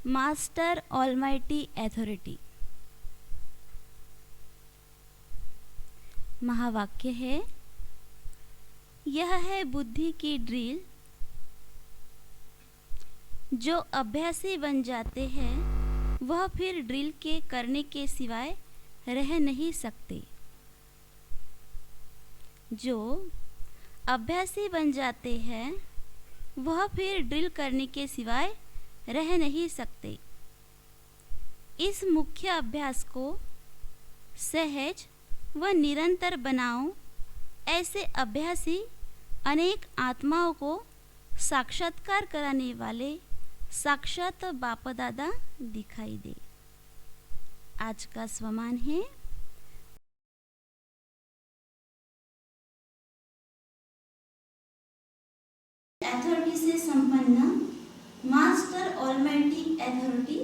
Master almighty authority. महावाक्य है, यह है बुद्धि की ड्रिल, जो अभ्यासी बन जाते हैं वह फिर ड्रिल के करने के सिवाय रह नहीं सकते। जो अभ्यासी बन जाते हैं वह फिर ड्रिल करने के सिवाय रह नहीं सकते। इस मुख्य अभ्यास को सहज व निरंतर बनाओ। ऐसे अभ्यासी अनेक आत्माओं को साक्षात्कार कराने वाले साक्षात बाप दादा दिखाई दे। आज का स्वमान है, अथॉरिटी से संपन्न मास्टर ऑलमाइटी अथॉरिटी।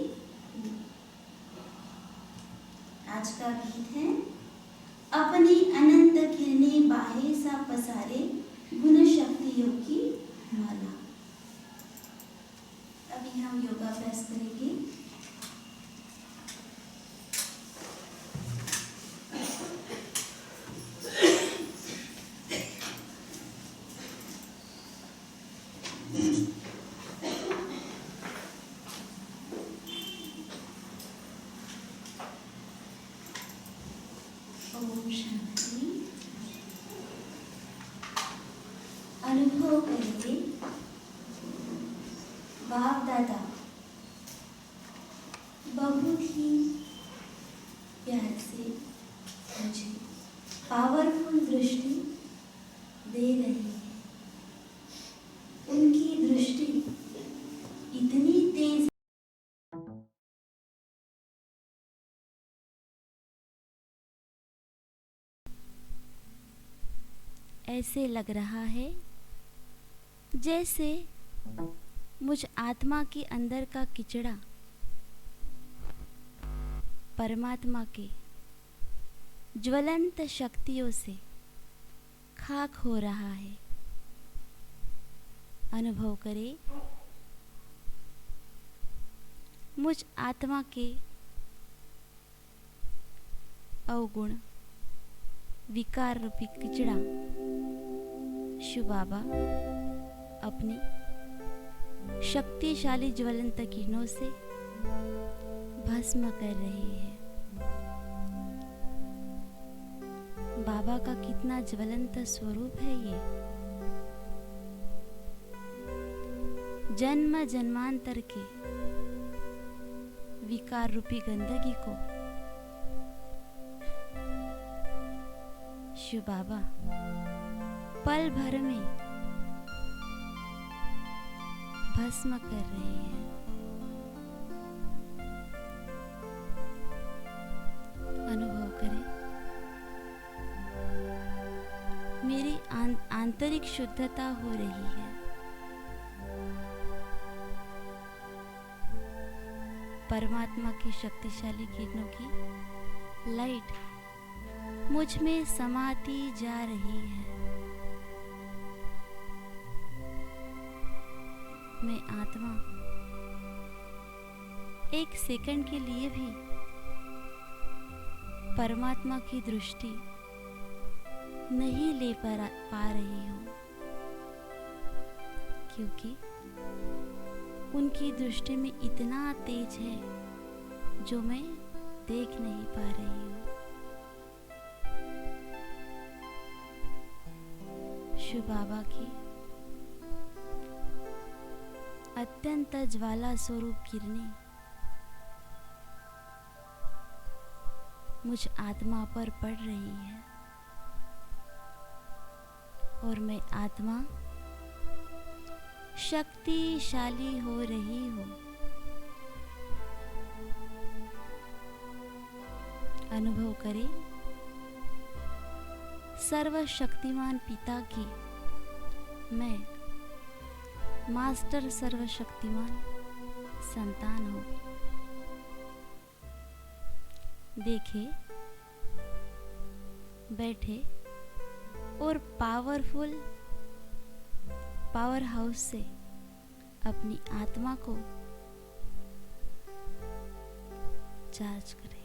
आज का गीत है, अपनी अनंत किरणें बाहें सा पसारे गुण शक्तियों की माला। अभी हम योगाभ्यास करेंगे। ओम शांति। अनुभव करिए, बाप दादा बहुत ही प्यार से मुझे पावरफुल दृष्टि दे रही है। उनकी दृष्टि इतनी तेज, ऐसे लग रहा है जैसे मुझ आत्मा के अंदर का किचड़ा परमात्मा के ज्वलंत शक्तियों से खाक हो रहा है। अनुभव करें, मुझ आत्मा के अवगुण विकार रूपी किचड़ा शिव बाबा अपनी शक्तिशाली ज्वलंत किरणों से भस्म कर रहे हैं। बाबा का कितना ज्वलंत स्वरूप है ये। जन्म जन्मांतर के विकार रूपी गंदगी को शिव बाबा पल भर में भस्म कर रहे हैं। अनुभव करें, मेरी आंतरिक शुद्धता हो रही है। परमात्मा की शक्तिशाली किरणों की लाइट मुझ में समाती जा रही है। मैं आत्मा एक सेकंड के लिए भी परमात्मा की दृष्टि नहीं ले पा रही हूँ, क्योंकि उनकी दृष्टि में इतना तेज है जो मैं देख नहीं पा रही हूँ। शिव बाबा की अत्यंत ज्वाला स्वरूप किरणें मुझ आत्मा पर पड़ रही है और मैं आत्मा शक्तिशाली हो रही हूँ। अनुभव करें, सर्वशक्तिमान पिता की मैं मास्टर सर्वशक्तिमान संतान हूँ। देखे बैठे और पावर हाउस से अपनी आत्मा को चार्ज करें।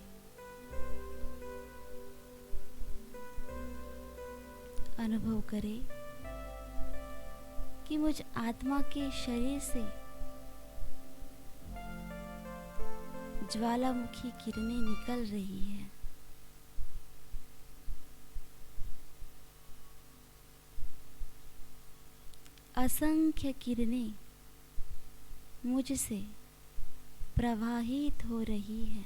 अनुभव करें कि मुझ आत्मा के शरीर से ज्वालामुखी किरणें निकल रही है। असंख्य किरणें मुझसे प्रवाहित हो रही है।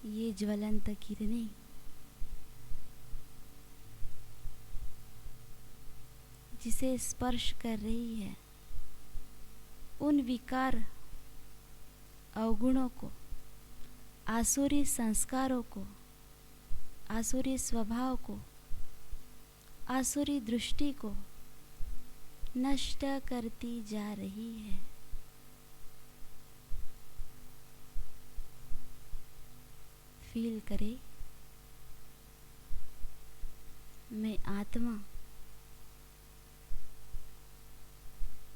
ये ज्वलंत किरणें जिसे स्पर्श कर रही है, उन विकार अवगुणों को, आसुरी संस्कारों को, आसुरी स्वभाव को, आसुरी दृष्टि को नष्ट करती जा रही है। फील करे, मैं आत्मा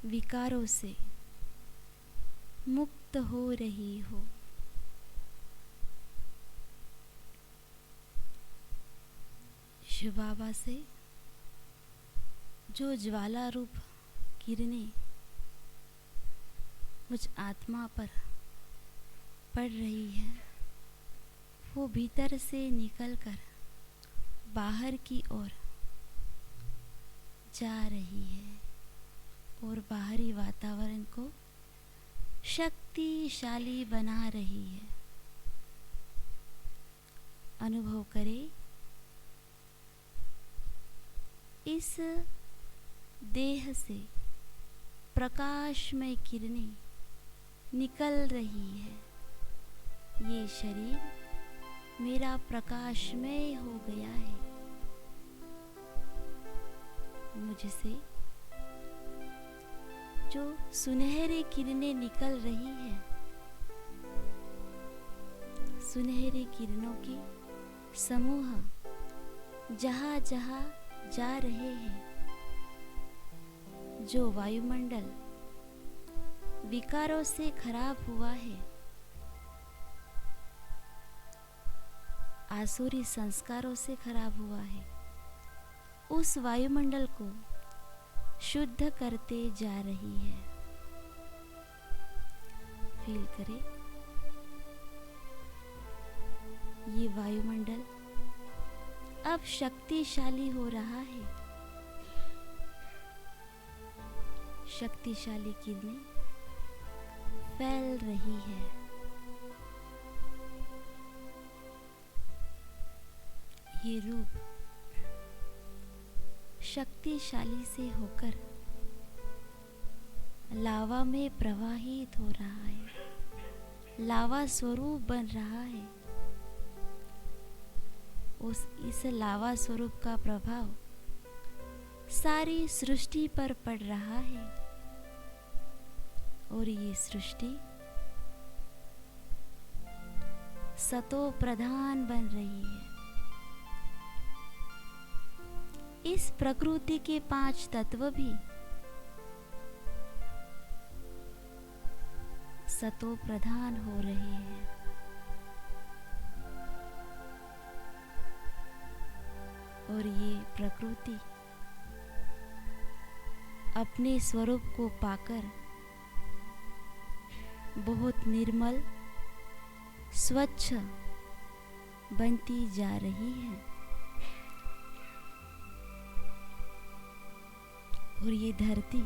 विकारों से मुक्त हो रही हूँ। शिव बाबा से जो ज्वाला रूप किरणें मुझ आत्मा पर पड़ रही है, वो भीतर से निकलकर बाहर की ओर जा रही है और बाहरी वातावरण को शक्तिशाली बना रही है। अनुभव करें, इस देह से प्रकाशमय किरणें निकल रही है। ये शरीर मेरा प्रकाशमय हो गया है। मुझसे जो सुनहरी किरणें निकल रही है, सुनहरी किरणों के समूह जहाँ जहाँ जा रहे हैं, जो वायुमंडल विकारों से खराब हुआ है, आसुरी संस्कारों से खराब हुआ है, उस वायुमंडल को शुद्ध करते जा रही है। फील करें, ये वायुमंडल अब शक्तिशाली हो रहा है। शक्तिशाली किरणें फैल रही है। ये रूप शक्तिशाली से होकर लावा में प्रवाहित हो रहा है, लावा स्वरूप बन रहा है। इस लावा स्वरूप का प्रभाव सारी सृष्टि पर पड़ रहा है और ये सृष्टि सतो प्रधान बन रही है। इस प्रकृति के 5 तत्व भी सतो प्रधान हो रहे हैं। और ये प्रकृति अपने स्वरूप को पाकर बहुत निर्मल, स्वच्छ बनती जा रही है। और ये धरती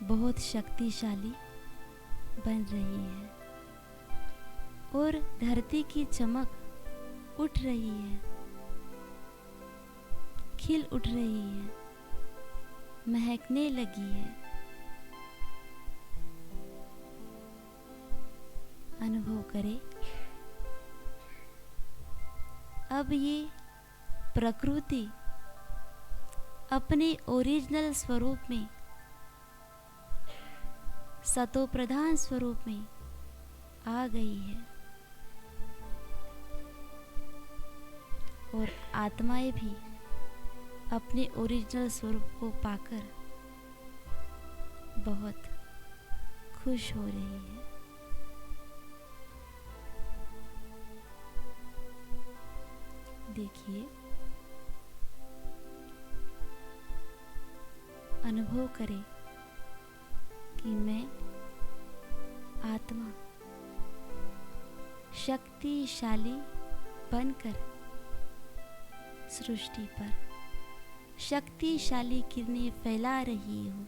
बहुत शक्तिशाली बन रही है और धरती की चमक उठ रही है, खिल उठ रही है, महकने लगी है। अनुभव करें, अब ये प्रकृति अपने ओरिजिनल स्वरूप में, सतो प्रधान स्वरूप में आ गई है और आत्माएं भी अपने ओरिजिनल स्वरूप को पाकर बहुत खुश हो रही है। देखिए, अनुभव करें कि मैं आत्मा शक्तिशाली बनकर सृष्टि पर शक्तिशाली किरणें फैला रही हूँ।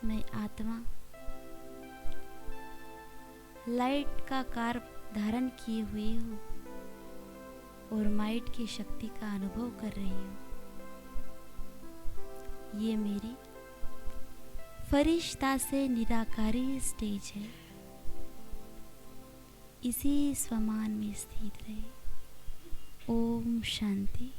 मैं आत्मा लाइट का कार धारण किए हुए हूँ और माइट की शक्ति का अनुभव कर रही हूँ। ये मेरी फरिश्ता से निराकारी स्टेज है। इसी स्वमान में स्थित रहे। ओम शांति।